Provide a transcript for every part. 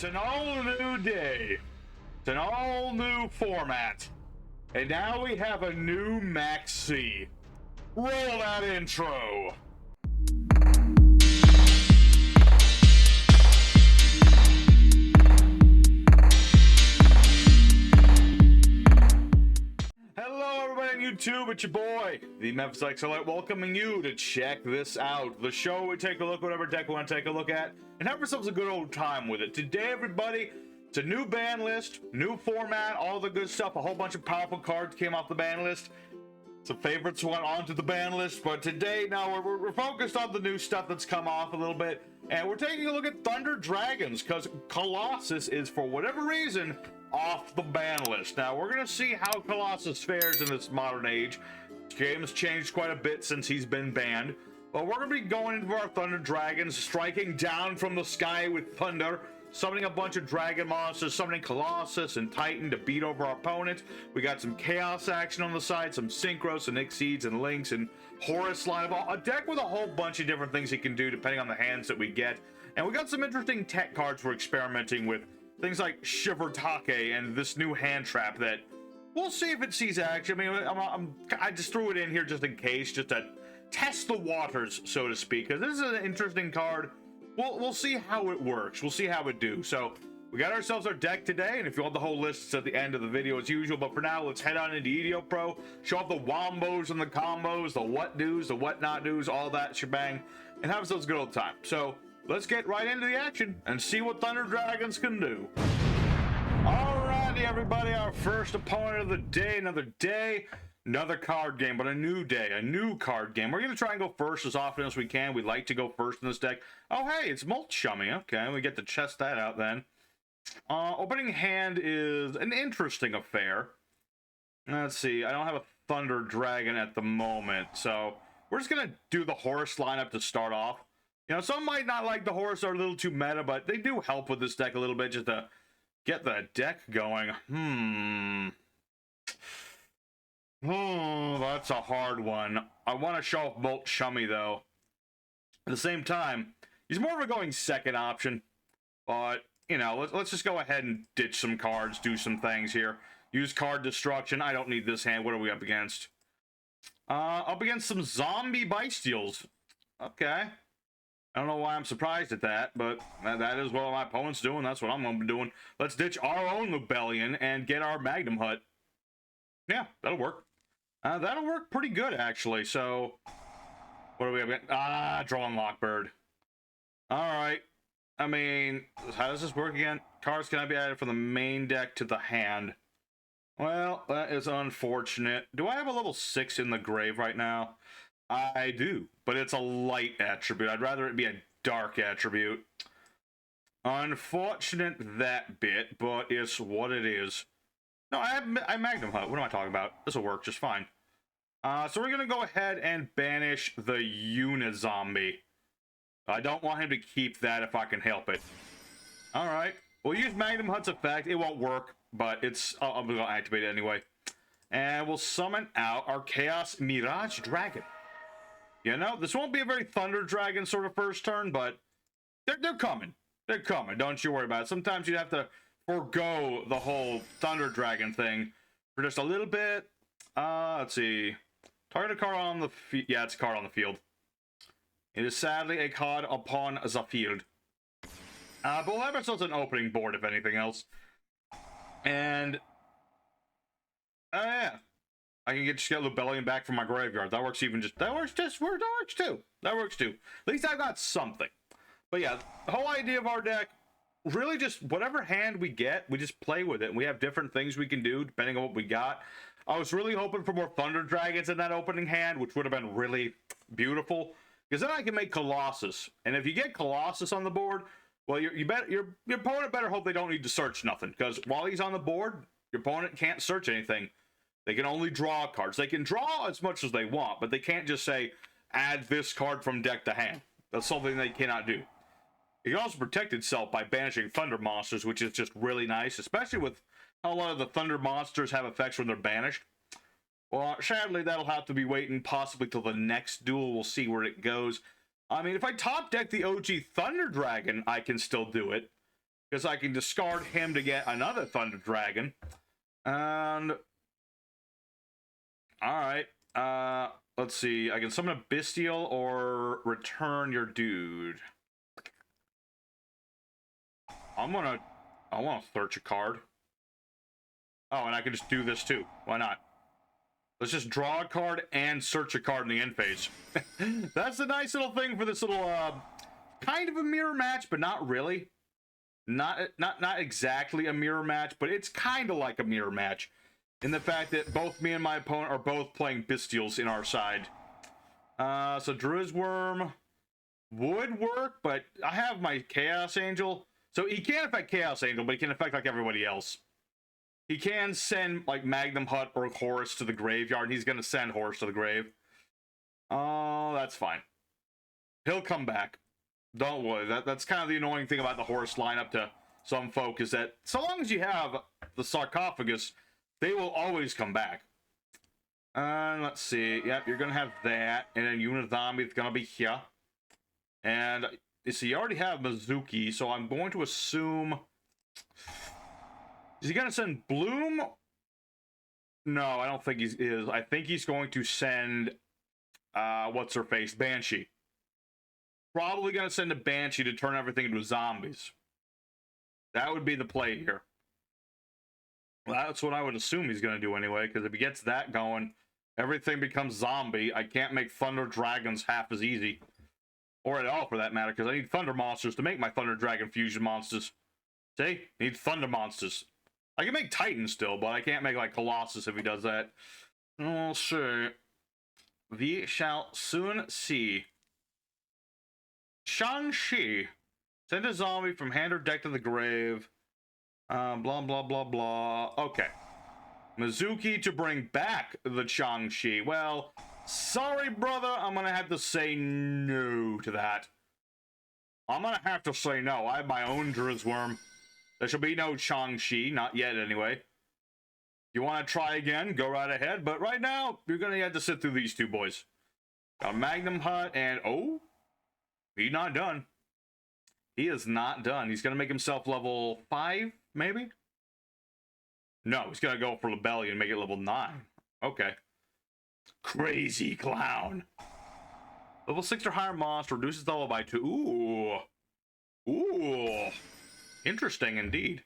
It's an all new day. It's an all new format. And now we have a new Max C. Roll that intro. Hello everybody on YouTube, it's your boy, the Memphis Excellent, welcoming you to check this out. The show we take a look at whatever deck we want to take a look at and have ourselves a good old time with it. Today everybody, it's a new ban list, new format, all the good stuff. A whole bunch of powerful cards came off the ban list. Some favorites went onto the ban list, but today now we're focused on the new stuff that's come off a little bit. And we're taking a look at Thunder Dragons because Colossus is, for whatever reason, off the ban list. Now we're gonna see how Colossus fares in this modern age. This game has changed quite a bit since he's been banned, but we're gonna be going into our Thunder Dragons, striking down from the sky with thunder, summoning a bunch of dragon monsters, summoning Colossus and Titan to beat over our opponent. We got some chaos action on the side, some synchros and exceeds and links and Horus lineup, a deck with a whole bunch of different things he can do depending on the hands that we get. And we got some interesting tech cards we're experimenting with. Things like yugiohtcg and this new hand trap that we'll see if it sees action. I mean, I just threw it in here just in case, just to test the waters, so to speak, because this is an interesting card. We'll see how it works. We'll see how it do. So we got ourselves our deck today, and if you want the whole list, it's at the end of the video as usual. But for now, let's head on into EDO Pro, show off the wombos and the combos, the what do's, the what not do's, all that shebang, and have ourselves a good old time. So let's get right into the action and see what Thunder Dragons can do. Alrighty, everybody, our first opponent of the day, another card game, but a new day, a new card game. We're going to try and go first as often as we can. We like to go first in this deck. Oh, hey, it's Molt Shummy. Okay, we get to chest that out then. Opening hand is an interesting affair. Let's see, I don't have a Thunder Dragon at the moment, so we're just going to do the Horus lineup to start off. You know, some might not like the Horus, are a little too meta, but they do help with this deck a little bit just to get the deck going. Oh, that's a hard one. I want to show off Molt Shummy, though. At the same time, he's more of a going second option. But, you know, let's just go ahead and ditch some cards, do some things here. Use card destruction. I don't need this hand. What are we up against? Up against some zombie Bystials. Okay. I don't know why I'm surprised at that, but that is what my opponent's doing. That's what I'm going to be doing. Let's ditch our own rebellion and get our Magnum Hut. Yeah, that'll work. That'll work pretty good, actually. So, what do we have? Drawing Lockbird. Alright. I mean, how does this work again? Cards cannot be added from the main deck to the hand. Well, that is unfortunate. Do I have a level 6 in the grave right now? I do, but it's a light attribute. I'd rather it be a dark attribute. Unfortunate that bit, but it's what it is. No, I Magnum Hut. What am I talking about? This will work just fine. So we're going to go ahead and banish the Unizombie. I don't want him to keep that if I can help it. Alright. We'll use Magnum Hut's effect. It won't work, but it's... I'm going to activate it anyway. And we'll summon out our Chaos Mirage Dragon. You know, this won't be a very Thunder Dragon sort of first turn, but they're coming. They're coming. Don't you worry about it. Sometimes you have to forego the whole Thunder Dragon thing for just a little bit. Let's see. Target a card on the field. Yeah, it's a card on the field. It is sadly a card upon the field. But we'll have ourselves an opening board, if anything else. And... yeah. I can just get Rebellion back from my graveyard. That works even just... That works too. That works too. At least I've got something. But yeah, the whole idea of our deck, really just whatever hand we get, we just play with it. And we have different things we can do depending on what we got. I was really hoping for more Thunder Dragons in that opening hand, which would have been really beautiful. Because then I can make Colossus. And if you get Colossus on the board, well, your opponent better hope they don't need to search nothing. Because while he's on the board, your opponent can't search anything. They can only draw cards. They can draw as much as they want, but they can't just say, add this card from deck to hand. That's something they cannot do. It can also protect itself by banishing Thunder monsters, which is just really nice, especially with how a lot of the Thunder monsters have effects when they're banished. Well, sadly, that'll have to be waiting possibly till the next duel. We'll see where it goes. I mean, if I top deck the OG Thunder Dragon, I can still do it. because I can discard him to get another Thunder Dragon. And all right, let's see. I can summon a Bystial or return your dude. I want to search a card. Oh, and I can just do this too. Why not? Let's just draw a card and search a card in the end phase. That's a nice little thing for this little kind of a mirror match, but not really. Not exactly a mirror match, but it's kind of like a mirror match in the fact that both me and my opponent are both playing Bystials in our side. So Drizzworm would work, but I have my Chaos Angel. So he can't affect Chaos Angel, but he can affect like everybody else. He can send like Magnum Hut or Horus to the graveyard, and he's going to send Horus to the grave. Oh, that's fine. He'll come back. Don't worry. That's kind of the annoying thing about the Horus lineup to some folk, is that so long as you have the sarcophagus, they will always come back. Let's see. Yep, you're going to have that, and then Unizami is going to be here. And you see, you already have Mizuki, so I'm going to assume... Is he going to send Bloom? No, I don't think he is. I think he's going to send, what's-her-face, Banshee. Probably going to send a Banshee to turn everything into zombies. That would be the play here. Well, that's what I would assume he's going to do anyway, because if he gets that going, everything becomes zombie. I can't make Thunder Dragons half as easy. Or at all, for that matter, because I need Thunder Monsters to make my Thunder Dragon fusion monsters. See? Need Thunder Monsters. I can make Titan still, but I can't make, like, Colossus if he does that. We'll see. We shall soon see. Shang-Chi. Send a zombie from hand or deck to the grave. Blah, blah, blah, blah. Okay. Mizuki to bring back the Shang-Chi. Well, sorry, brother. I'm going to have to say no to that. I'm going to have to say no. I have my own Drizzworm. There shall be no Shang-Chi. Not yet, anyway. If you want to try again, go right ahead. But right now, you're going to have to sit through these two boys. Got a Magnum Hut, and oh, he's not done. He is not done. He's going to make himself level 5, maybe? No, he's going to go for Rebellion and make it level 9. Okay. Crazy clown. Level 6 or higher monster reduces the level by 2. Ooh. Ooh. Interesting indeed.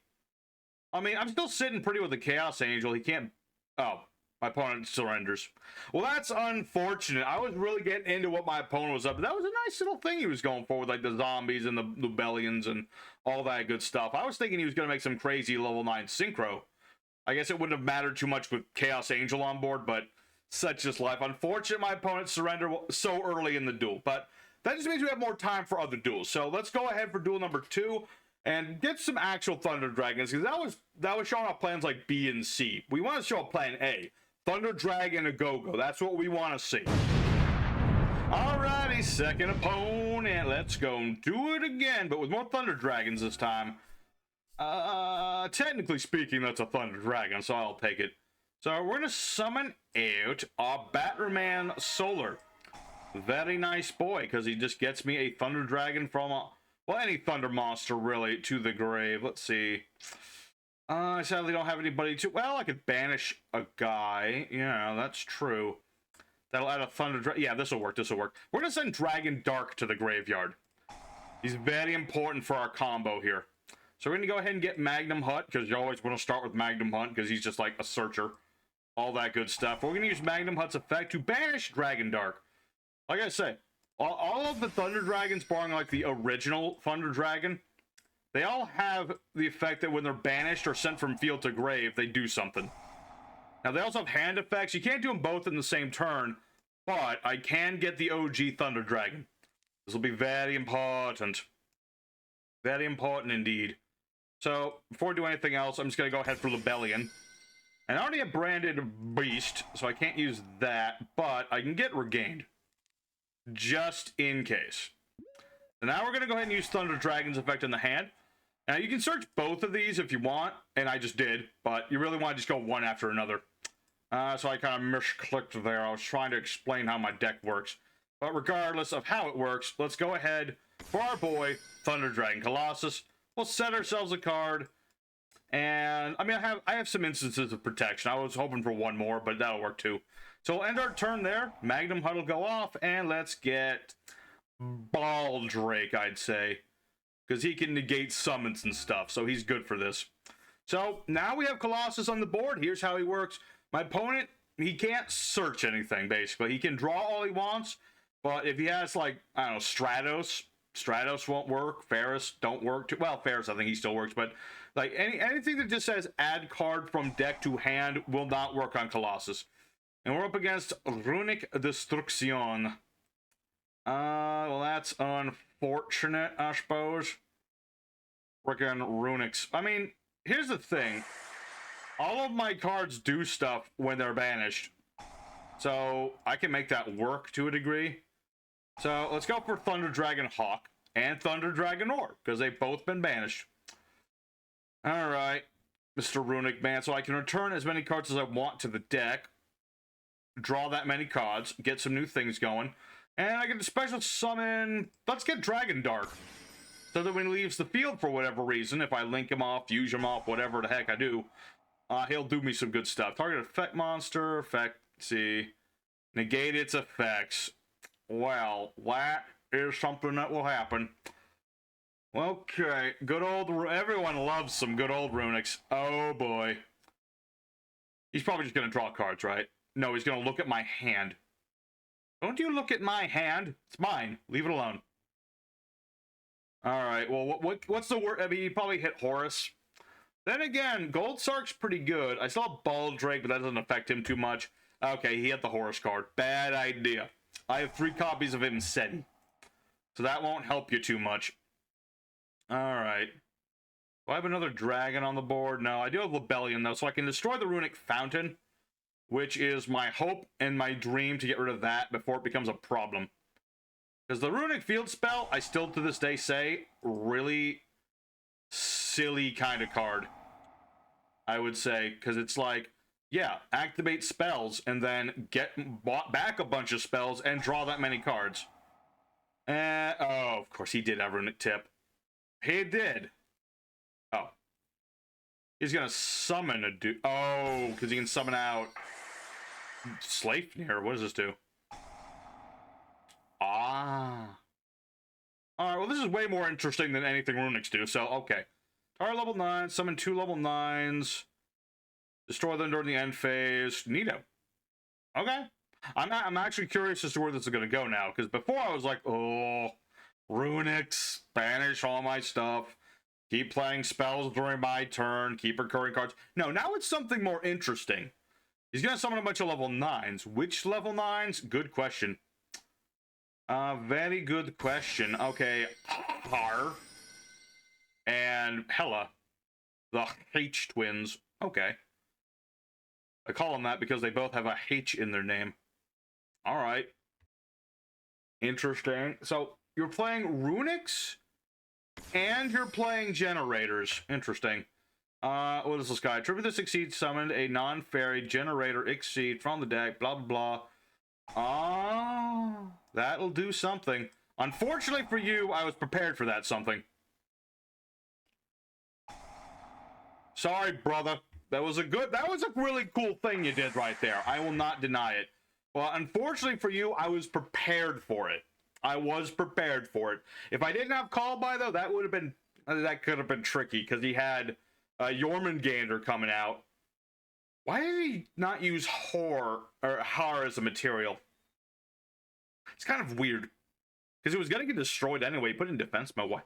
I mean, I'm still sitting pretty with the Chaos Angel. He can't... Oh, my opponent surrenders. Well, that's unfortunate. I was really getting into what my opponent was up to. That was a nice little thing he was going for with, like, the zombies and the rebellions and all that good stuff. I was thinking he was going to make some crazy level 9 synchro. I guess it wouldn't have mattered too much with Chaos Angel on board, but such is life. Unfortunate my opponent surrendered so early in the duel, but that just means we have more time for other duels. So let's go ahead for duel number 2 and get some actual Thunder Dragons, because that was showing off plans like B and C. We want to show up plan A. Thunder Dragon a go-go. That's what we want to see. Alrighty, second opponent. Let's go and do it again, but with more Thunder Dragons this time. Technically speaking, that's a Thunder Dragon, so I'll take it. So we're going to summon out our Batman Solar. Very nice boy, because he just gets me a Thunder Dragon from a... Well, any Thunder Monster, really, to the grave. Let's see. I sadly don't have anybody to... Well, I could banish a guy. Yeah, that's true. That'll add a Thunder Dragon. Yeah, this will work, this will work. We're going to send Dragon Dark to the graveyard. He's very important for our combo here. So we're going to go ahead and get Magnum Hut, because you always want to start with Magnum Hut, because he's just like a searcher. All that good stuff. We're going to use Magnum Hut's effect to banish Dragon Dark. Like I say, all of the Thunder Dragons, barring like the original Thunder Dragon, they all have the effect that when they're banished or sent from field to grave, they do something. Now, they also have hand effects. You can't do them both in the same turn, but I can get the OG Thunder Dragon. This will be very important. Very important indeed. So, before I do anything else, I'm just going to go ahead for Rebellion. And I already have branded Beast, so I can't use that, but I can get Regained. Just in case. And now we're going to go ahead and use Thunder Dragon's effect in the hand. Now, you can search both of these if you want, and I just did, but you really want to just go one after another. So I kind of misclicked there. I was trying to explain how my deck works. But regardless of how it works, let's go ahead for our boy, Thunder Dragon Colossus. we'll set ourselves a card. And I mean, I have some instances of protection. I was hoping for one more, but that'll work too. So we'll end our turn there. Magnum HUD will go off, and let's get Baldrake, I'd say, because he can negate summons and stuff, so he's good for this. So now we have Colossus on the board. Here's how he works. My opponent, he can't search anything, basically. He can draw all he wants, but if he has, like, I don't know, Stratos won't work. Ferris don't work. Well, Ferris, I think he still works, but like anything that just says add card from deck to hand will not work on Colossus. And we're up against Runick Destruction. Well, that's unfortunate, I suppose. Freaking Runicks. I mean, here's the thing. All of my cards do stuff when they're banished. So I can make that work to a degree. So let's go for Thunderdragon Hawk and Thunderdragon Orb, because they've both been banished. Alright, Mr. Runick Man. So I can return as many cards as I want to the deck, draw that many cards, get some new things going, and I can special summon... Let's get Dragon Dark. So that when he leaves the field for whatever reason, if I link him off, use him off, whatever the heck I do, he'll do me some good stuff. Target effect monster, effect, see, negate its effects. Well, that is something that will happen. Okay, good old... Everyone loves some good old Runicks. Oh, boy. He's probably just going to draw cards, right? No, he's going to look at my hand. Don't you look at my hand. It's mine. Leave it alone. Alright, well, what's the word? I mean, he probably hit Horus. Then again, Gold Sark's pretty good. I still have Baldrake, but that doesn't affect him too much. Okay, he hit the Horus card. Bad idea. I have 3 copies of him SETI, so that won't help you too much. Alright. Do I have another dragon on the board? No, I do have Lebellion, though, so I can destroy the Runick Fountain, which is my hope and my dream to get rid of that before it becomes a problem. Because the Runick Field spell, I still to this day say, really silly kind of card, I would say. Because it's like, yeah, activate spells and then get back a bunch of spells and draw that many cards. Oh, of course, he did have Runick Tip. He did. Oh. He's going to summon a dude. Oh, because he can summon out Sleipnir. What does this do? Ah. Alright, well, this is way more interesting than anything Runicks do, so, okay. Target level 9, summon 2 level 9s. Destroy them during the end phase. Neato. Okay. I'm actually curious as to where this is going to go now, because before I was like, oh, Runicks, banish all my stuff, keep playing spells during my turn, keep recurring cards. No, now it's something more interesting. He's going to summon a bunch of level 9s. Which level 9s? Good question. Very good question. Okay, Har and Hela, the H twins. Okay. I call them that because they both have a H in their name. Alright. Interesting. So, you're playing Runicks, and you're playing Generators. Interesting. What is this guy? Tribute this Exceed summoned a non-fairy Generaider Exceed from the deck, blah, blah, blah. Oh, that'll do something. Unfortunately for you, I was prepared for that something. Sorry, brother. That was a really cool thing you did right there. I will not deny it. Well, unfortunately for you, I was prepared for it. I was prepared for it. If I didn't have Call By, though, that could have been tricky, because he had Jormungandr coming out. Why did he not use Har as a material? It's kind of weird. Because it was going to get destroyed anyway. He put it in defense mode. What?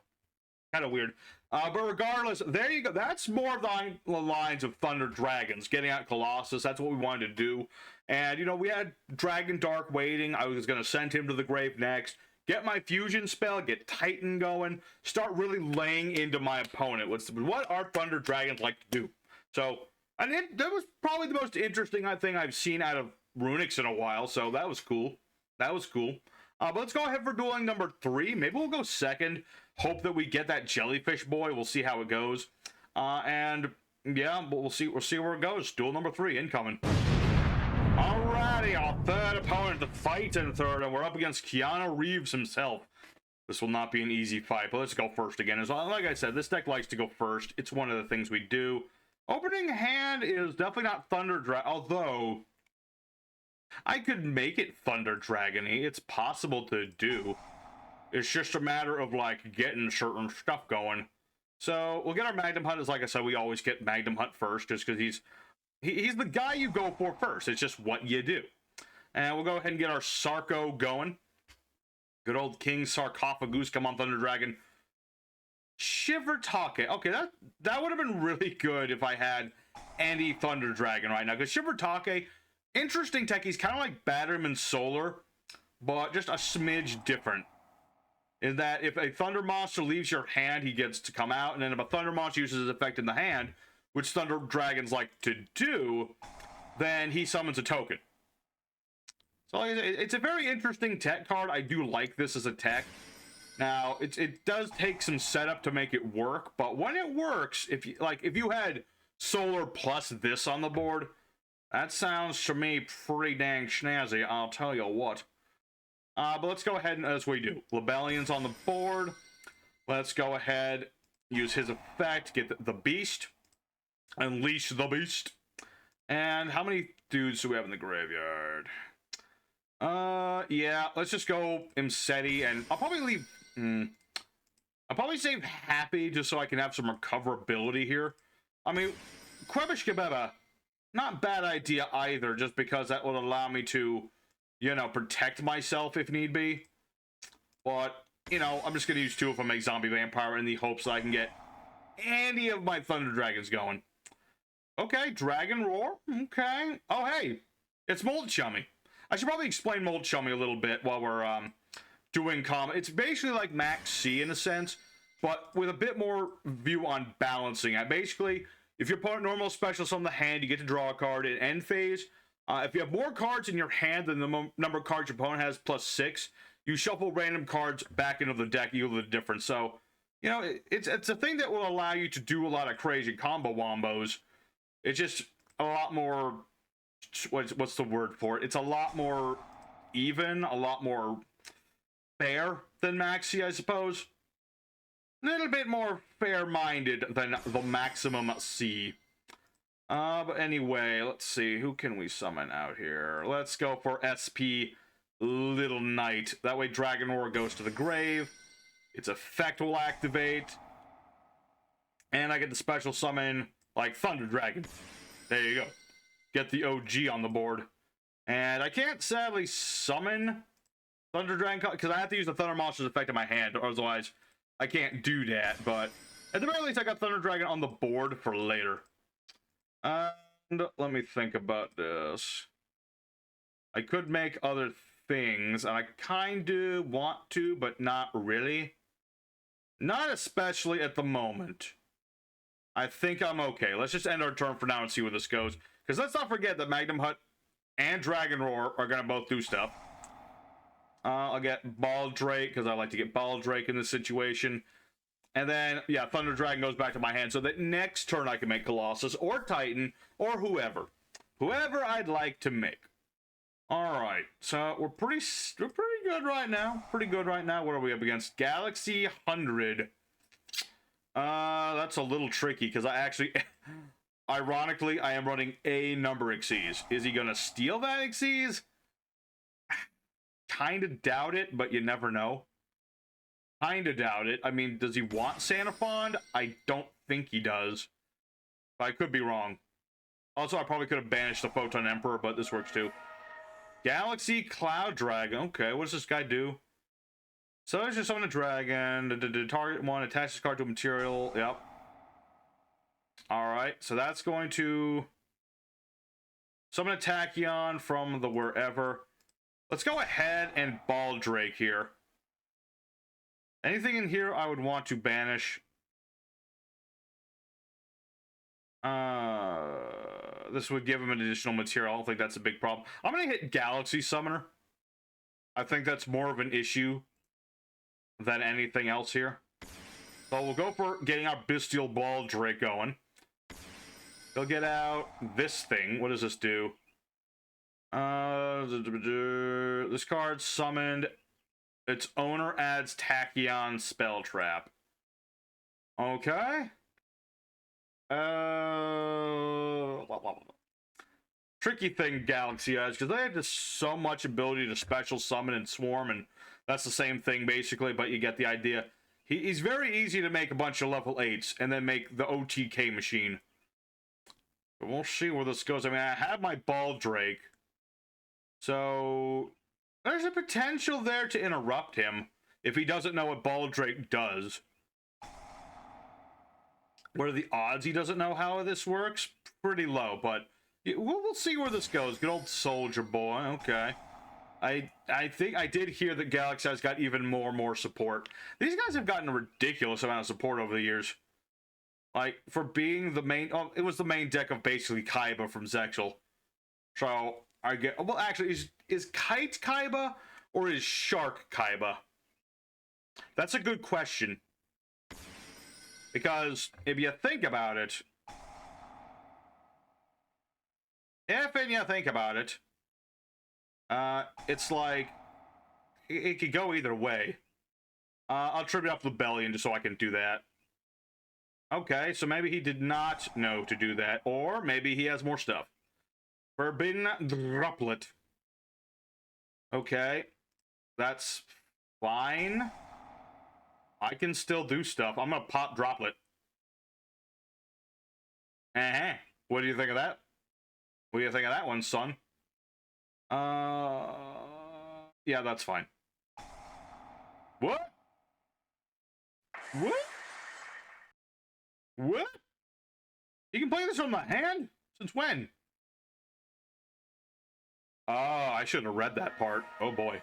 Kind of weird. But regardless, there you go. That's more of the lines of Thunder Dragons. Getting out Colossus. That's what we wanted to do. And, you know, we had Dragon Dark waiting. I was going to send him to the grave next. Get my fusion spell. Get Titan going. Start really laying into my opponent. What our Thunder Dragons like to do. So... and that was probably the most interesting thing I've seen out of Runicks in a while, so that was cool. That was cool. But let's go ahead for dueling number 3. Maybe we'll go second. Hope that we get that jellyfish boy. We'll see how it goes. And yeah, we'll see where it goes. Duel number 3 incoming. Alrighty, our third opponent to fight in third, and we're up against Keanu Reeves himself. This will not be an easy fight, but let's go first again. As like I said, this deck likes to go first. It's one of the things we do. Opening hand is definitely not thunderdragon, although I could make it thunderdragon-y. It's possible to do. It's just a matter of like getting certain stuff going. So we'll get our Magnum Hunt. As like I said, we always get Magnum Hunt first, just because he's the guy you go for first. It's just what you do. And we'll go ahead and get our Sarco going. Good old King Sarcophagus. Come on, Thunderdragon. Shivertake. Okay, that would have been really good if I had any Thunderdragon right now. Because Shivertake, interesting tech. He's kind of like Batterman Solar, but just a smidge different. In that if a Thunder Monster leaves your hand, he gets to come out. And then if a Thunder Monster uses his effect in the hand, which Thunder Dragons like to do, then he summons a token. So it's a very interesting tech card. I do like this as a tech. Now, it does take some setup to make it work, but when it works, if you had Solar plus this on the board, that sounds to me pretty dang snazzy, I'll tell you what. But let's go ahead and as we do. Lebellion's on the board. Let's go ahead, use his effect, get the beast. Unleash the beast. And how many dudes do we have in the graveyard? Yeah, let's just go Imseti, and I'll probably leave, I'll probably save Happy just so I can have some recoverability here. I mean, Kwebish Kebeba, not bad idea either, just because that will allow me to, you know, protect myself if need be. But, you know, I'm just gonna use 2 of them, make Zombie Vampire in the hopes that I can get any of my Thunder Dragons going. Okay, Dragon Roar, okay. Oh, hey, it's Mold Chummy. I should probably explain Mold Chummy a little bit while we're doing It's basically like Max C in a sense, but with a bit more view on balancing it. Basically, if you're putting normal specials on the hand, you get to draw a card in end phase. If you have more cards in your hand than the number of cards your opponent has plus 6, you shuffle random cards back into the deck, equal the difference. So, you know, it's a thing that will allow you to do a lot of crazy combo wombos. It's just a lot more... What's the word for it? It's a lot more even, a lot more fair than Maxi, I suppose. A little bit more fair-minded than the Maximum C. But anyway, let's see. Who can we summon out here? Let's go for SP Little Knight. That way Dragon Roar goes to the grave. Its effect will activate. And I get the special summon, like Thunder Dragon. There you go. Get the OG on the board. And I can't sadly summon Thunder Dragon because I have to use the Thunder Monster's effect in my hand, or otherwise I can't do that. But at the very least, I got Thunder Dragon on the board for later. And let me think about this. I could make other things, and I kind of want to, but not really. Not especially at the moment. I think I'm okay. Let's just end our turn for now and see where this goes. Because let's not forget that Magnum Hunt and Dragon Roar are going to both do stuff. I'll get Ball Drake, because I like to get Ball Drake in this situation. And then, yeah, Thunder Dragon goes back to my hand. So that next turn I can make Colossus or Titan or whoever. Whoever I'd like to make. Alright, so we're pretty good right now. Pretty good right now. What are we up against? Galaxy 100. That's a little tricky, because I actually... Ironically, I am running a number Xyz. Is he gonna steal that Xyz? Kinda doubt it, but you never know. Kinda doubt it. I mean, does he want Sanafond? I don't think he does. But I could be wrong. Also, I probably could have banished the Photon Emperor, but this works too. Galaxy Cloud Dragon. Okay, what does this guy do? So let's just summon a dragon. Target one, attach this card to a material. Yep. Alright, so that's going to summon a Tachyon from the wherever. Let's go ahead and Ball Drake here. Anything in here I would want to banish. This would give him an additional material. I don't think that's a big problem. I'm going to hit Galaxy Summoner. I think that's more of an issue than anything else here. So we'll go for getting our Bystial Ball Drake going. He'll get out this thing. What does this do? This card summoned Its owner adds Tachyon spell trap. Okay. Tricky thing, Galaxy Edge, because they have just so much ability to special summon and swarm, and that's the same thing basically, but you get the idea. He's very easy to make a bunch of level 8s and then make the OTK machine. But we'll see where this goes. I mean, I have my Baldrake, so there's a potential there to interrupt him if he doesn't know what Baldrake does. What are the odds he doesn't know how this works? Pretty low, but we'll see where this goes. Good old soldier boy. Okay. I think I did hear that Galaxy has got even more support. These guys have gotten a ridiculous amount of support over the years. Like, for being the main... Oh, it was the main deck of basically Kaiba from Zexal. So, I get... Well, actually, is Kite Kaiba or is Shark Kaiba? That's a good question. Because, if you think about it... it's like... It could go either way. I'll tribute up the Bellion just so I can do that. Okay, so maybe he did not know to do that. Or maybe he has more stuff. Forbidden Droplet. Okay. That's fine. I can still do stuff. I'm gonna pop Droplet. What do you think of that? What do you think of that one, son? Yeah, that's fine. What? What? What? You can play this from my hand? Since when? Oh, I shouldn't have read that part. Oh boy.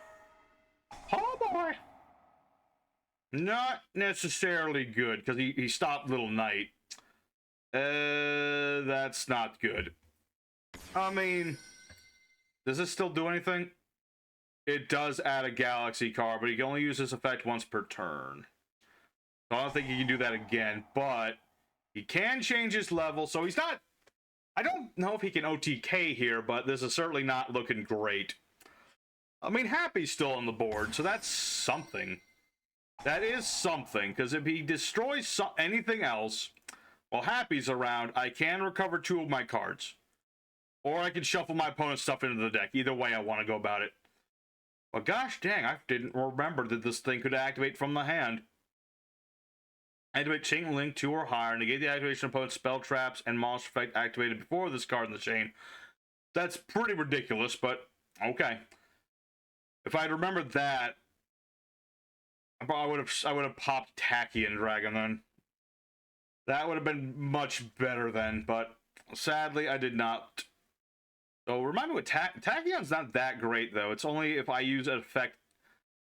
Oh boy. Not necessarily good, because he stopped Little Knight. That's not good. I mean, does this still do anything? It does add a Galaxy card, but you can only use this effect once per turn. So I don't think you can do that again, but he can change his level, so he's not... I don't know if he can OTK here, but this is certainly not looking great. I mean, Happy's still on the board, so that's something. That is something, because if he destroys anything else while Happy's around, I can recover 2 of my cards. Or I can shuffle my opponent's stuff into the deck. Either way I want to go about it. But gosh dang, I didn't remember that this thing could activate from the hand. Activate Chain Link 2 or higher. Negate the activation of opponent's spell traps and monster effect activated before this card in the chain. That's pretty ridiculous, but okay. If I'd remembered that, I would have popped Tachyon Dragon then. That would have been much better then, but sadly I did not. So remind me what Tachyon's not that great though. It's only if I use an effect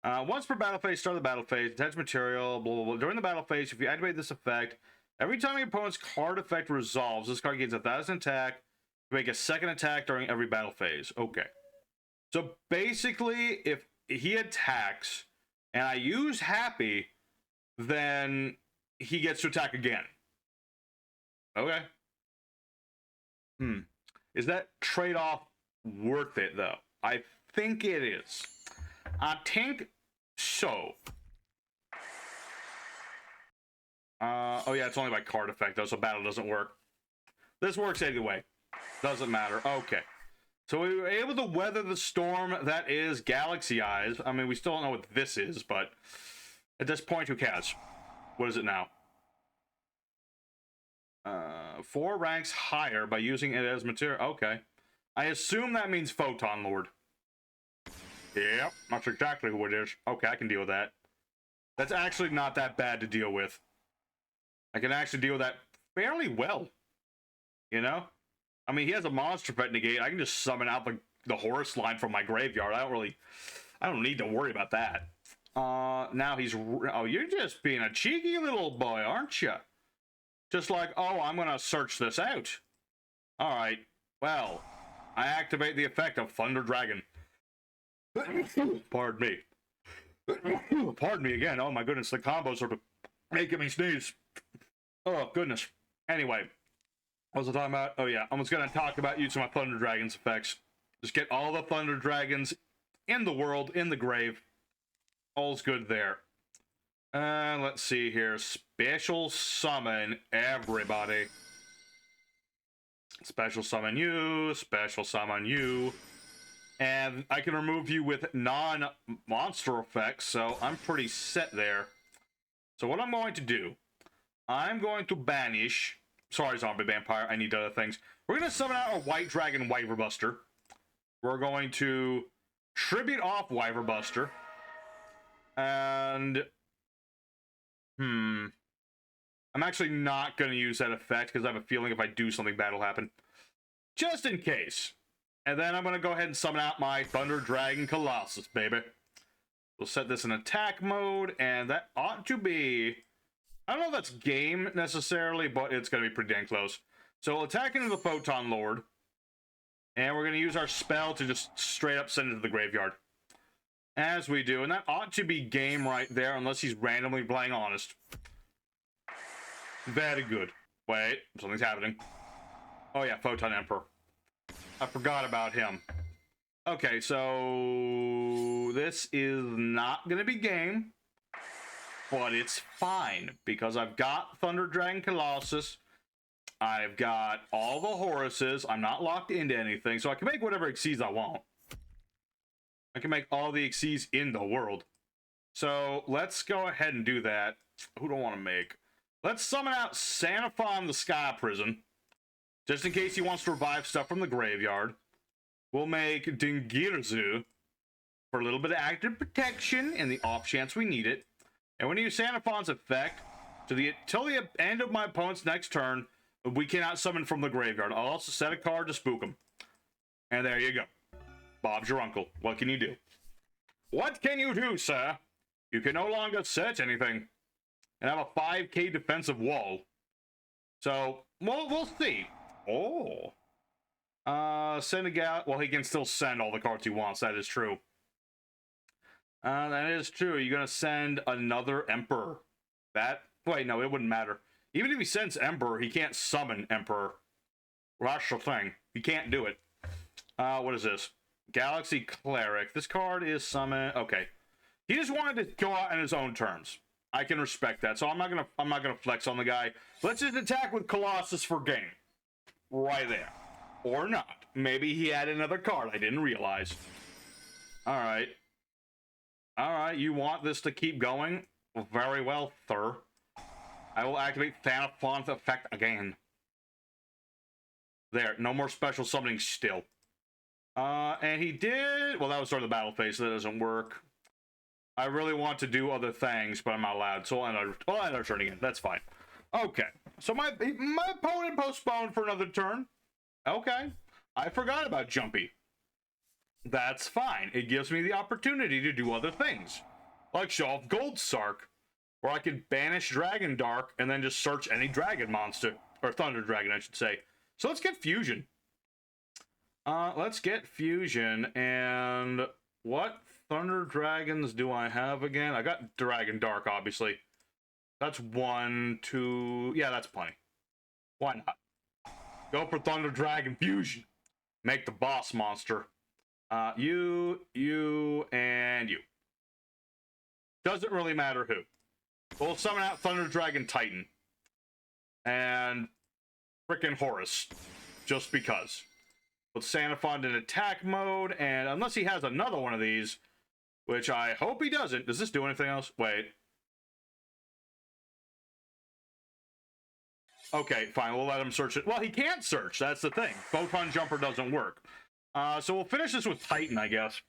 once per battle phase, start the battle phase, attach material, blah, blah, blah. During the battle phase, if you activate this effect, every time your opponent's card effect resolves, this card gains 1,000 attack. Make a second attack during every battle phase. Okay. So basically, if he attacks and I use Happy, then he gets to attack again. Okay. Is that trade-off worth it, though? I think it is. I think so. Oh yeah, it's only by card effect, though, so battle doesn't work. This works anyway. Doesn't matter. Okay. So we were able to weather the storm that is Galaxy Eyes. I mean, we still don't know what this is, but at this point, who cares? What is it now? 4 ranks higher by using it as material. Okay. I assume that means Photon Lord. Yep, that's exactly who it is. Okay, I can deal with that. That's actually not that bad to deal with. I can actually deal with that fairly well. You know? I mean, he has a monster pet negate. I can just summon out the Horus line from my graveyard. I don't need to worry about that. Now he's... Oh, you're just being a cheeky little boy, aren't you? Just like, oh, I'm going to search this out. Alright, well, I activate the effect of thunderdragon. Pardon me. Pardon me again. Oh my goodness, the combos are making me sneeze. Oh, goodness. Anyway, what was I talking about? Oh yeah, I was going to talk about using my Thunder Dragon's effects. Just get all the Thunder Dragons in the world, in the grave. All's good there. And let's see here. Special summon everybody. Special summon you. Special summon you. And I can remove you with non-monster effects, so I'm pretty set there. So what I'm going to do, I'm going to banish... Sorry, Zombie Vampire, I need other things. We're going to summon out a White Dragon Wyverbuster. We're going to tribute off Wyverbuster. And... I'm actually not going to use that effect, because I have a feeling if I do something bad will happen. Just in case. And then I'm going to go ahead and summon out my Dragon Colossus, baby. We'll set this in attack mode, and that ought to be... I don't know if that's game, necessarily, but it's going to be pretty dang close. So we'll attack into the Photon Lord, and we're going to use our spell to just straight up send it to the graveyard. As we do, and that ought to be game right there, unless he's randomly playing Honest. Very good. Wait, something's happening. Oh yeah, Photon Emperor. I forgot about him. Okay, so this is not going to be game, but it's fine, because I've got Dragon Colossus, I've got all the Horuses, I'm not locked into anything, so I can make whatever Xyz I want. I can make all the Xyz in the world. So let's go ahead and do that. Who do I want to make? Let's summon out Xanathon the Sky Prison, just in case he wants to revive stuff from the graveyard. We'll make Dingirzu for a little bit of active protection in the off chance we need it. And when you use Xanathon's effect, till the end of my opponent's next turn, we cannot summon from the graveyard. I'll also set a card to spook him. And there you go. Bob's your uncle. What can you do? What can you do, sir? You can no longer search anything. And have a 5k defensive wall. So, we'll see. Oh. Send a gal. Well, he can still send all the cards he wants. That is true. That is true. You're going to send another Emperor. Wait, no, it wouldn't matter. Even if he sends Emperor, he can't summon Emperor. Well, that's the thing. He can't do it. What is this? Galaxy Cleric. This card is summon. Okay. He just wanted to go out on his own terms. I can respect that. So I'm not gonna flex on the guy. Let's just attack with Colossus for game. Right there. Or not. Maybe he had another card I didn't realize. Alright. Alright, you want this to keep going? Very well, sir. I will activate Xanathon's effect again. There, no more special summoning still. And he did... Well, that was during the battle phase, so that doesn't work. I really want to do other things, but I'm not allowed, so I'll end our turn again. That's fine. Okay, so my opponent postponed for another turn. Okay, I forgot about Jumpy. That's fine. It gives me the opportunity to do other things, like show off Gold Sark, where I can banish Dragon Dark and then just search any dragon monster, or Thunder Dragon, I should say. So let's get Fusion. Let's get Fusion, and what Thunder Dragons do I have again? I got Dragon Dark, obviously. That's 1, 2... Yeah, that's plenty. Why not? Go for Thunder Dragon Fusion. Make the boss monster. You, and you. Doesn't really matter who. We'll summon out Thunder Dragon Titan. And frickin' Horus. Just because. With Xanathon in attack mode, and unless he has another one of these, which I hope he doesn't. Does this do anything else? Wait. Okay, fine. We'll let him search it. Well, he can't search. That's the thing. Photon Jumper doesn't work. So we'll finish this with Titan, I guess.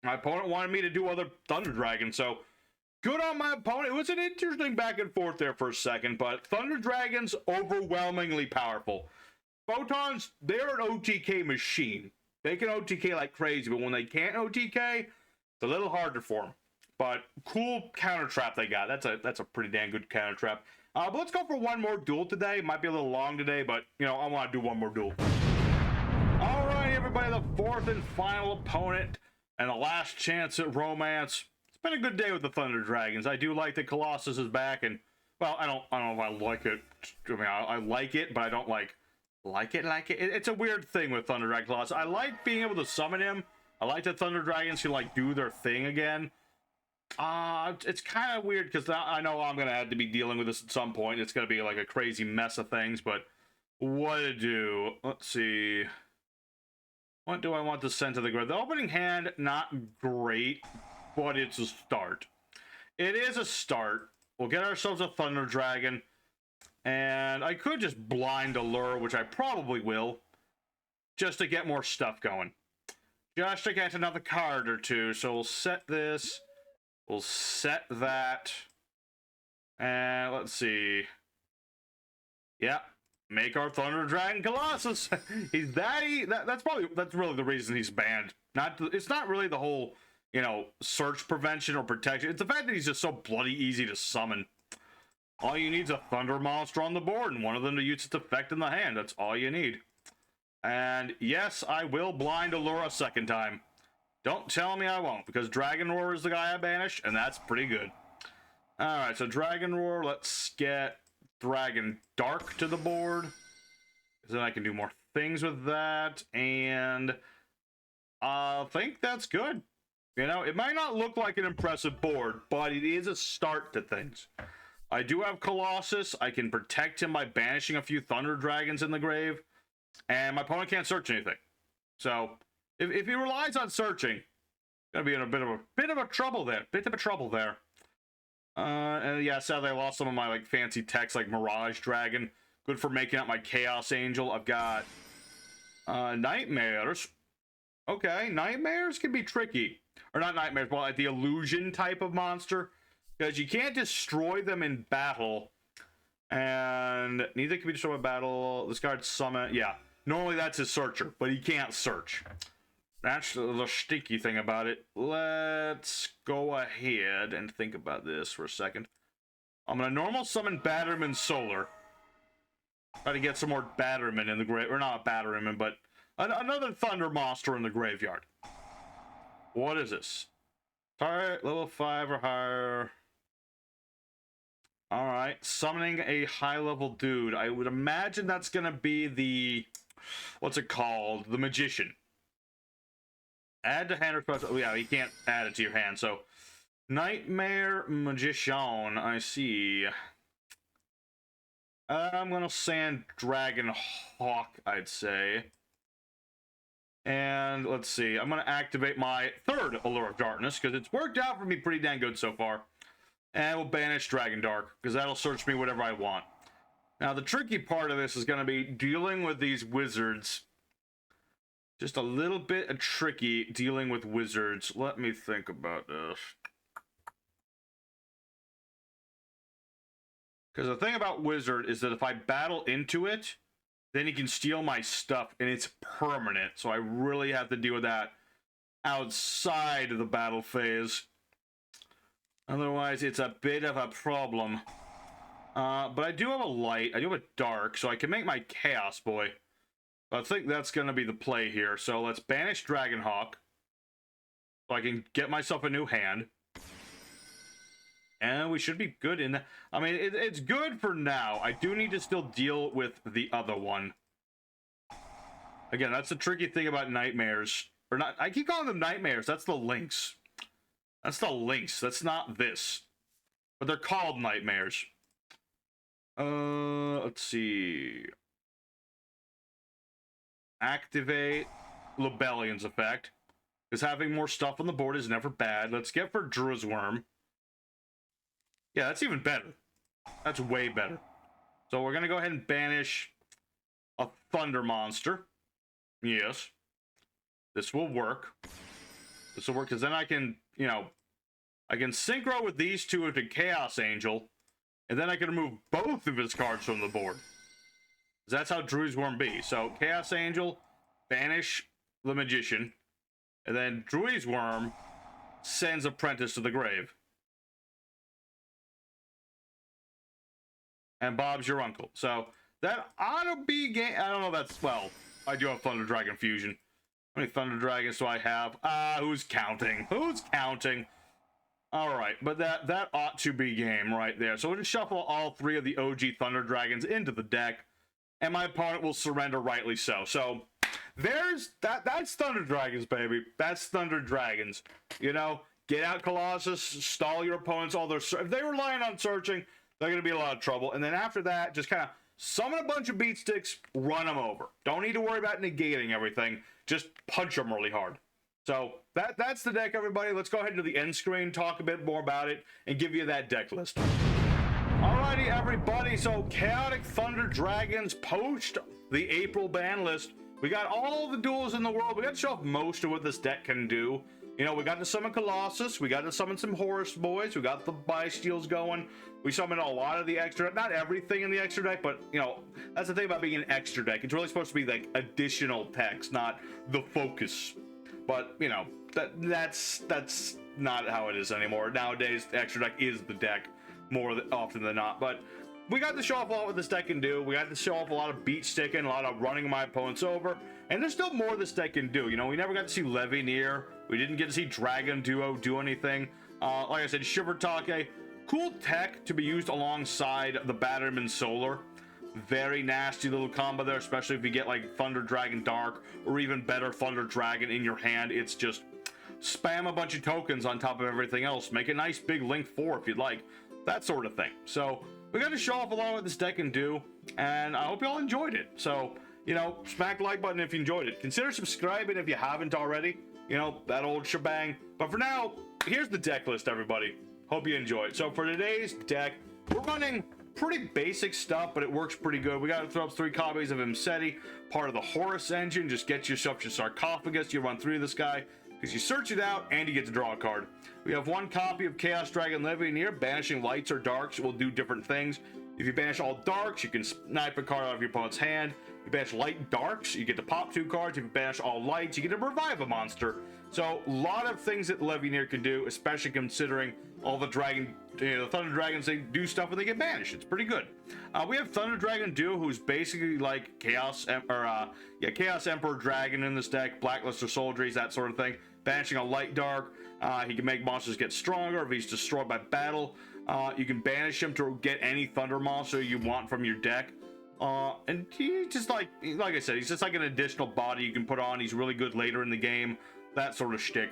My opponent wanted me to do other Thunder Dragons, so good on my opponent. It was an interesting back and forth there for a second, but Thunder Dragon's overwhelmingly powerful. Photons, they're an OTK machine. They can OTK like crazy, but when they can't OTK, it's a little harder for them. But cool counter trap they got. That's a pretty damn good counter trap. But let's go for one more duel today. Might be a little long today, but you know I want to do one more duel. All right, everybody, the fourth and final opponent and the last chance at romance. It's been a good day with the Thunder Dragons. I do like that Colossus is back, and well, I don't know if I like it. I mean, I like it, but I don't like it. It's a weird thing with Thunder Dragon Colossus. I like being able to summon him. I like that Thunder Dragons can like do their thing again. It's kind of weird because I know I'm gonna have to be dealing with this at some point. It's gonna be like a crazy mess of things, but what to do? Let's see. What do I want to send to the grid? The opening hand, not great, but it's a start. It is a start. We'll get ourselves a Thunder Dragon, and I could just blind Allure, which I probably will, just to get more stuff going. Just to get another card or two. So we'll set this. We'll set that. And let's see. Yeah. Make our Thunder Dragon Colossus. He's that's really the reason he's banned. It's not really the whole, you know, search prevention or protection. It's the fact that he's just so bloody easy to summon. All you need is a Thunder monster on the board and one of them to use its effect in the hand. That's all you need. And yes, I will blind Allure a second time. Don't tell me I won't, because Dragon Roar is the guy I banished, and that's pretty good. Alright, so Dragon Roar, let's get Dragon Dark to the board. Then I can do more things with that, and I think that's good. You know, it might not look like an impressive board, but it is a start to things. I do have Colossus. I can protect him by banishing a few Thunder Dragons in the grave, and my opponent can't search anything. So if he relies on searching, gonna be in a bit of a trouble there. And yeah, sadly I lost some of my like fancy techs like Mirage Dragon. Good for making out my Chaos Angel. I've got Nightmares. Okay, Nightmares can be tricky. Or not Nightmares, but like the illusion type of monster. Because you can't destroy them in battle. And neither can be destroyed in battle. This card summon. Yeah, normally that's his searcher, but he can't search. That's the sticky thing about it. Let's go ahead and think about this for a second. I'm going to normal summon Batterman Solar. Try to get some more Batterman in the grave. Or not Batterman, but another Thunder monster in the graveyard. What is this? Target level 5 or higher. Alright, summoning a high-level dude. I would imagine that's going to be the... What's it called? The Magician. Add to hand or special. Oh, yeah, you can't add it to your hand. So, Nightmare Magician. I see. I'm gonna sand Dragon Hawk, I'd say. And let's see. I'm gonna activate my third Allure of Darkness because it's worked out for me pretty dang good so far. And we'll banish Dragon Dark because that'll search me whatever I want. Now, the tricky part of this is gonna be dealing with these wizards. Just a little bit tricky dealing with wizards. Let me think about this. Because the thing about wizard is that if I battle into it, then he can steal my stuff, and it's permanent. So I really have to deal with that outside of the battle phase. Otherwise, it's a bit of a problem. But I do have a light. I do have a dark, so I can make my Chaos Boy. I think that's going to be the play here. So let's banish Dragonhawk. So I can get myself a new hand. And we should be good in that. I mean, it's good for now. I do need to still deal with the other one. Again, that's the tricky thing about Nightmares. Or not, I keep calling them Nightmares. That's the Lynx. That's the Lynx. That's not this. But they're called Nightmares. Let's see. Activate Lebellion's effect. Because having more stuff on the board is never bad. Let's get for Druid's Worm. Yeah, that's even better. That's way better. So we're going to go ahead and banish a Thunder monster. Yes. This will work. This will work because then I can, you know, I can synchro with these two into Chaos Angel. And then I can remove both of his cards from the board. That's how Druid's Worm be. So, Chaos Angel, banish the Magician, and then Druid's Worm sends Apprentice to the grave. And Bob's your uncle. So, that ought to be game. I don't know that's, well, I do have Thunder Dragon Fusion. How many Thunder Dragons do I have? Who's counting? Who's counting? Alright, but that ought to be game right there. So, we'll just shuffle all three of the OG Thunder Dragons into the deck. And my opponent will surrender rightly so. So, there's that's Thunder Dragons, baby. That's Thunder Dragons. You know, get out Colossus, stall your opponents, all their if they were relying on searching, they're going to be in a lot of trouble. And then after that, just kind of summon a bunch of beat sticks, run them over. Don't need to worry about negating everything. Just punch them really hard. So that's the deck, everybody. Let's go ahead to the end screen, talk a bit more about it, and give you that deck list. Alrighty, everybody. So Chaotic Thunder Dragons post the April ban list. We got all the duels in the world. We got to show off most of what this deck can do. You know, we got to summon Colossus. We got to summon some Horus boys. We got the Bystials going. We summoned a lot of the extra, not everything in the extra deck, but, you know, that's the thing about being an extra deck. It's really supposed to be, like, additional text, not the focus. But, you know, that's not how it is anymore. Nowadays, the extra deck is the deck more often than not. But we got to show off a lot what this deck can do. We got to show off a lot of beat sticking, a lot of running my opponents over. And there's still more this deck can do. You know, we never got to see Levineer. We didn't get to see Dragon Duo do anything. Like I said, yugiohtcg, cool tech to be used alongside the Batterman Solar. Very nasty little combo there, especially if you get like Thunder Dragon Dark or even better Thunder Dragon in your hand. It's just spam a bunch of tokens on top of everything else. Make a nice big Link 4 if you'd like. That sort of thing. So we got to show off a lot of what this deck can do, and I hope you all enjoyed it. So, you know, smack the like button if you enjoyed it. Consider subscribing if you haven't already. You know, that old shebang. But for now, here's the deck list, everybody. Hope you enjoy it. So for today's deck, we're running pretty basic stuff, but it works pretty good. We got to throw up 3 copies of Imseti, part of the Horus engine. Just get yourself your sarcophagus. You run 3 of this guy, because you search it out and you get to draw a card. We have 1 copy of Chaos Dragon Levineer. Banishing lights or darks will do different things. If you banish all darks, you can snipe a card out of your opponent's hand. If you banish light darks, you get to pop 2 cards. If you banish all lights, you get to revive a monster. So a lot of things that Levineer can do, especially considering all the dragon, you know, the Thunder Dragons, they do stuff when they get banished. It's pretty good. We have Thunder Dragon Duo, who's basically like Chaos Emperor Dragon in this deck, Blackluster Soldiers, that sort of thing. Banishing a light dark, he can make monsters get stronger if he's destroyed by battle. You can banish him to get any thunder monster you want from your deck. And he just like I said, he's just like an additional body you can put on. He's really good later in the game, that sort of shtick.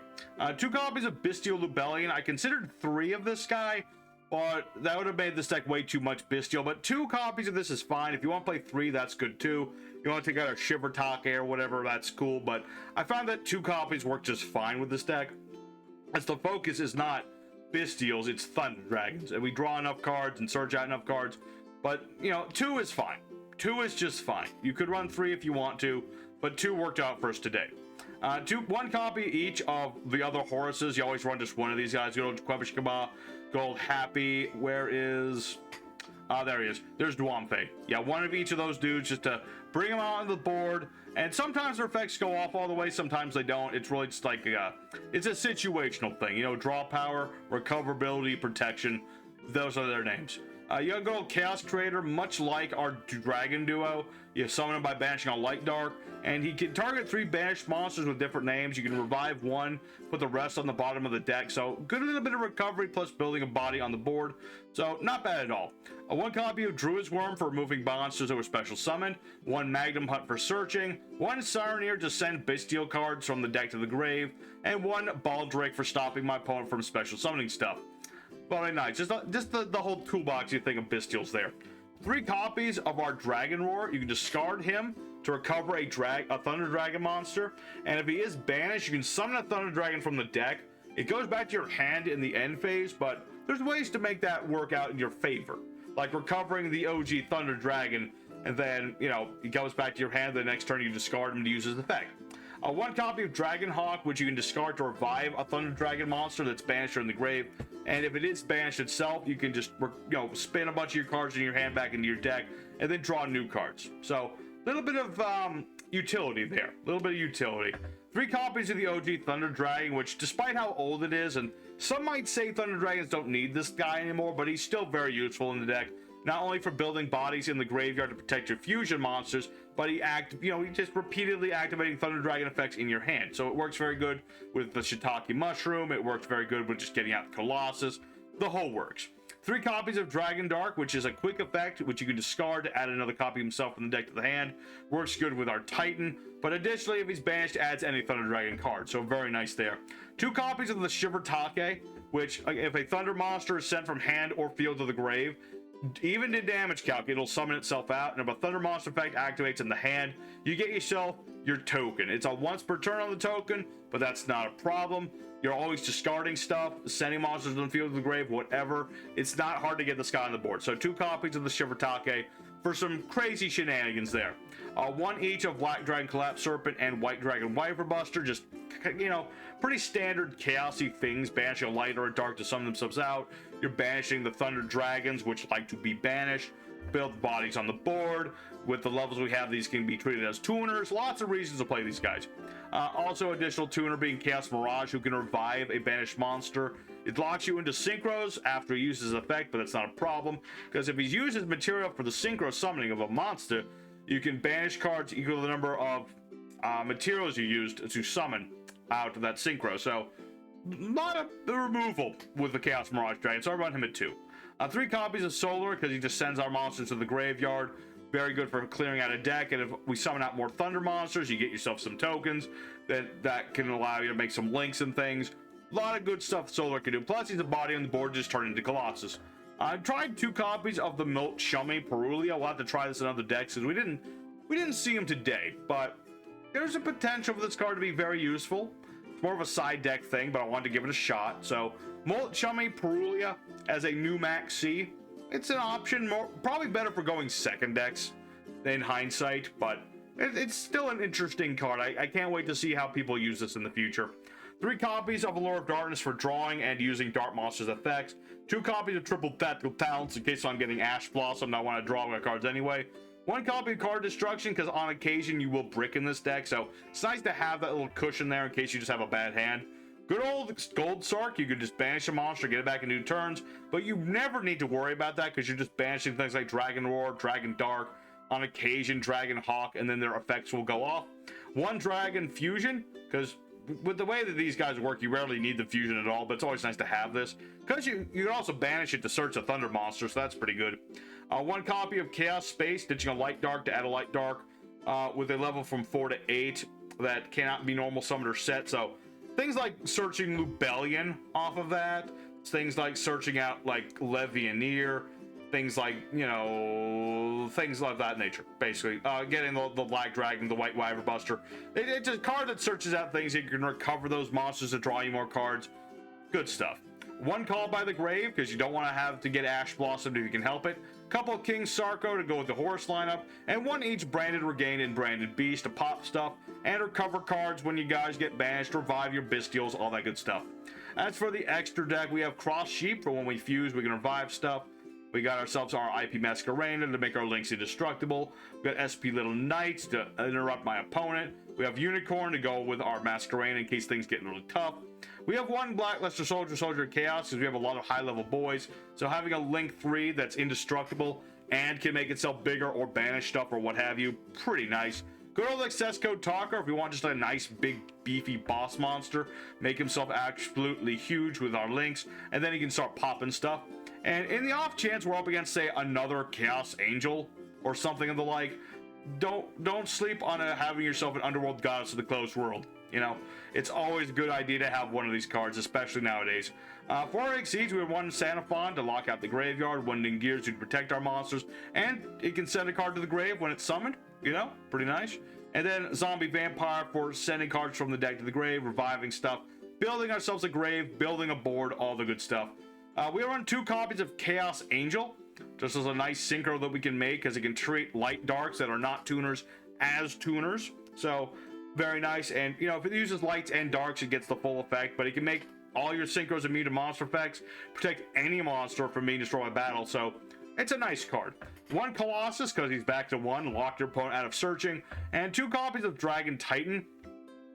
2 copies of Bystial Lubellion. I considered 3 of this guy, but that would have made this deck way too much Bystial. But 2 copies of this is fine. If you want to play 3, that's good too. If you want to take out a yugiohtcg or whatever, that's cool. But I found that 2 copies work just fine with this deck, as the focus is not Bystials, it's Thunder Dragons, and we draw enough cards and search out enough cards. But, you know, 2 is fine. 2 is just fine. You could run 3 if you want to, but 2 worked out for us today. 1 copy each of the other Horuses. You always run just 1 of these guys. Good old Quebishkaba, good old Happy. Where is... there he is. There's Dwamfe. Yeah, 1 of each of those dudes just to bring them out on the board. And sometimes their effects go off all the way, sometimes they don't. It's really just like it's a situational thing. You know, draw power, recoverability, protection. Those are their names. You got good old Chaos Creator, much like our Dragon Duo. You summon him by banishing a light dark, and he can target 3 banished monsters with different names. You can revive 1, put the rest on the bottom of the deck. So good little bit of recovery plus building a body on the board. So not bad at all. 1 copy of Druid's Worm for removing monsters that were special summoned. 1 Magnum Hut for searching. 1 Sireneer to send Bystial cards from the deck to the grave. And 1 Baldrake for stopping my opponent from special summoning stuff. Very nice. Just the whole toolbox you think of Bystials there. 3 copies of our Dragon Roar. You can discard him to recover a Thunder Dragon monster. And if he is banished, you can summon a Thunder Dragon from the deck. It goes back to your hand in the end phase, but there's ways to make that work out in your favor. Like recovering the OG Thunder Dragon, and then, you know, he goes back to your hand. The next turn you discard him to use his effect. 1 copy of Dragon Hawk, which you can discard to revive a Thunder Dragon monster that's banished in the grave. And if it is banished itself, you can just, you know, spin a bunch of your cards in your hand back into your deck, and then draw new cards. So, a little bit of utility there. A little bit of utility. 3 copies of the OG Thunder Dragon, which, despite how old it is, and some might say Thunder Dragons don't need this guy anymore, but he's still very useful in the deck. Not only for building bodies in the graveyard to protect your fusion monsters, but he just repeatedly activating Thunder Dragon effects in your hand. So it works very good with the Shiitake Mushroom. It works very good with just getting out Colossus. The whole works. 3 copies of Dragon Dark, which is a quick effect, which you can discard to add another copy himself from the deck to the hand. Works good with our Titan, but additionally, if he's banished, adds any thunderdragon card, so very nice there. 2 copies of the yugiohtcg, which, if a thunder monster is sent from hand or field to the grave, even in damage calc, it'll summon itself out, and if a thunder monster effect activates in the hand, you get yourself your token. It's a once per turn on the token, but that's not a problem. You're always discarding stuff, sending monsters on the field to the grave, whatever. It's not hard to get this guy on the board. So 2 copies of the yugiohtcg for some crazy shenanigans there. 1 each of Black Dragon Collapse Serpent and White Dragon Wyver Buster. Just, you know, pretty standard chaosy things. Banishing a light or a dark to summon themselves out. You're banishing the Thunder Dragons, which like to be banished. Build bodies on the board. With the levels we have, these can be treated as tuners. Lots of reasons to play these guys. Also, additional tuner being Chaos Mirage, who can revive a banished monster. It locks you into synchros after he uses his effect, but that's not a problem, because if he uses material for the synchro summoning of a monster, you can banish cards equal to the number of materials you used to summon out of that synchro. So, a lot of the removal with the Chaos Mirage Dragon, so I run him at 2. 3 copies of Solar, because he just sends our monsters to the graveyard. Very good for clearing out a deck, and if we summon out more Thunder monsters, you get yourself some tokens. That can allow you to make some links and things. A lot of good stuff Solar can do. Plus, he's a body on the board, just turn into Colossus. I tried 2 copies of the Milt Shummy Perulia. We'll have to try this in other decks, because we didn't see him today, but there's a potential for this card to be very useful. It's more of a side deck thing, but I wanted to give it a shot. So, Milt Shummy Perulia as a new Max C. It's an option, probably better for going second decks in hindsight, but it's still an interesting card. I can't wait to see how people use this in the future. 3 copies of Allure of Darkness for drawing and using Dark Monsters effects. 2 copies of Triple Tactical Talents in case I'm getting Ash Blossom and I want to draw my cards anyway. 1 copy of Card Destruction, because on occasion you will brick in this deck, so it's nice to have that little cushion there in case you just have a bad hand. Good old Gold Sark, you can just banish a monster, get it back in 2 turns, but you never need to worry about that because you're just banishing things like Dragon Roar, Dragon Dark, on occasion Dragon Hawk, and then their effects will go off. 1 Dragon Fusion, because with the way that these guys work, you rarely need the fusion at all, but it's always nice to have this, because you can also banish it to search a Thunder monster, so that's pretty good. 1 copy of Chaos Space, ditching a Light Dark to add a Light Dark, with a level from 4 to 8 that cannot be normal summoned or set, so things like searching Lubellion off of that, things like searching out like Levianeer, things like, you know, things like that nature, basically. Getting the Black Dragon, the White Wyver Buster. It's a card that searches out things. You can recover those monsters to draw you more cards. Good stuff. 1 Call by the Grave, because you don't want to have to get Ash Blossom if you can help it. Couple of King Sarko to go with the Horus lineup, and 1 each Branded Regain and Branded Beast to pop stuff, and recover cards when you guys get banished, revive your Bystials, all that good stuff. As for the extra deck, we have Cross Sheep for when we fuse, we can revive stuff. We got ourselves our IP Masquerader to make our links indestructible. We got SP Little Knights to interrupt my opponent. We have Unicorn to go with our Masquerader in case things get really tough. We have 1 Blackluster Soldier of Chaos because we have a lot of high-level boys. So having a Link 3 that's indestructible and can make itself bigger or banish stuff or what have you, pretty nice. Good old access code Talker if we want just a nice, big, beefy boss monster. Make himself absolutely huge with our links, and then he can start popping stuff. And in the off chance we're up against, say, another Chaos Angel or something of the like, don't sleep on having yourself an Underworld Goddess of the Closed World. You know, it's always a good idea to have one of these cards, especially nowadays. For our Exceeds, we have 1 Sanafon to lock out the graveyard, 1 Ningears to protect our monsters, and it can send a card to the grave when it's summoned. You know, pretty nice. And then Zombie Vampire for sending cards from the deck to the grave, reviving stuff, building ourselves a grave, building a board, all the good stuff. We run 2 copies of Chaos Angel, just as a nice synchro that we can make, because it can treat Light Darks that are not tuners as tuners. So, very nice. And, you know, if it uses Lights and Darks, it gets the full effect, but it can make all your synchros immune to monster effects, protect any monster from being destroyed by battle. So, it's a nice card. 1 Colossus, because he's back to 1, lock your opponent out of searching, and 2 copies of Dragon Titan,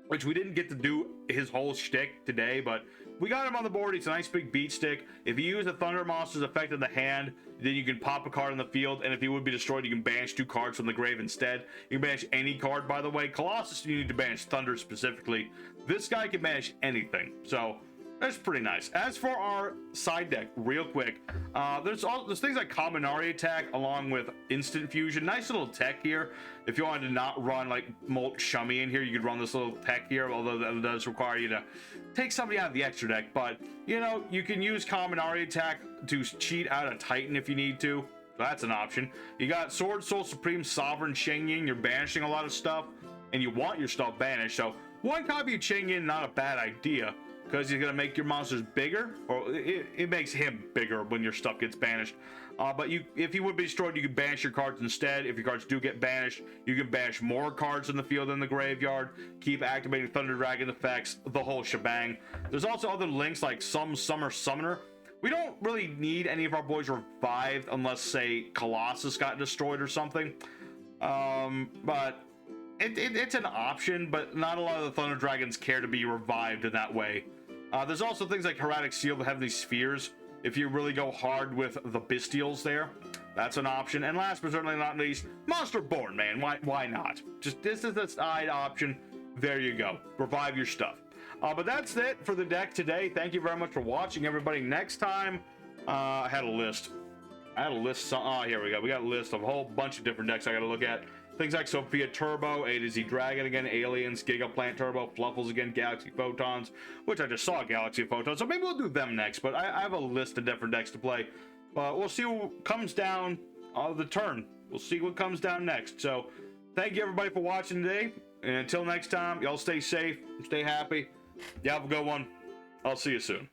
which we didn't get to do his whole shtick today, but we got him on the board. He's a nice big beat stick. If you use a Thunder Monster's effect in the hand, then you can pop a card in the field, and if he would be destroyed, you can banish 2 cards from the grave instead. You can banish any card, by the way. Colossus, you need to banish Thunder specifically. This guy can banish anything. So, That's pretty nice. As for our side deck, real quick, there's things like Kaminari attack along with instant fusion. Nice little tech here. If you wanted to not run like Molt Shummy in here, you could run this little tech here, although that does require you to take somebody out of the extra deck. But you know, you can use Kaminari attack to cheat out a Titan if you need to. So that's an option. You got Sword Soul Supreme Sovereign Shengying. You're banishing a lot of stuff, and you want your stuff banished. So one copy of Shengying, not a bad idea, because you're going to make your monsters bigger, or it makes him bigger when your stuff gets banished. But if he would be destroyed, you can banish your cards instead. If your cards do get banished, you can banish more cards in the field in the graveyard, keep activating thunderdragon effects, the whole shebang. There's also other links like some Summer Summoner. We don't really need any of our boys revived unless, say, Colossus got destroyed or something. But it's an option, but not a lot of the Thunder Dragons care to be revived in that way. There's also things like Heretic Seal, the Heavenly Spheres. If you really go hard with the Bystials there, that's an option. And last but certainly not least, Monster Born, man. Why not? Just this is the side option. There you go. Revive your stuff. But that's it for the deck today. Thank you very much for watching, everybody. Next time, I had a list. Oh, here we go. We got a list of a whole bunch of different decks I got to look at. Things like Sophia Turbo, A to Z Dragon again, Aliens, Gigaplant Turbo, Fluffles again, Galaxy Photons, which I just saw Galaxy Photons, so maybe we'll do them next, but I have a list of different decks to play. We'll see what comes down the turn. We'll see what comes down next. So, thank you everybody for watching today, and until next time, y'all stay safe, stay happy. You have a good one. I'll see you soon.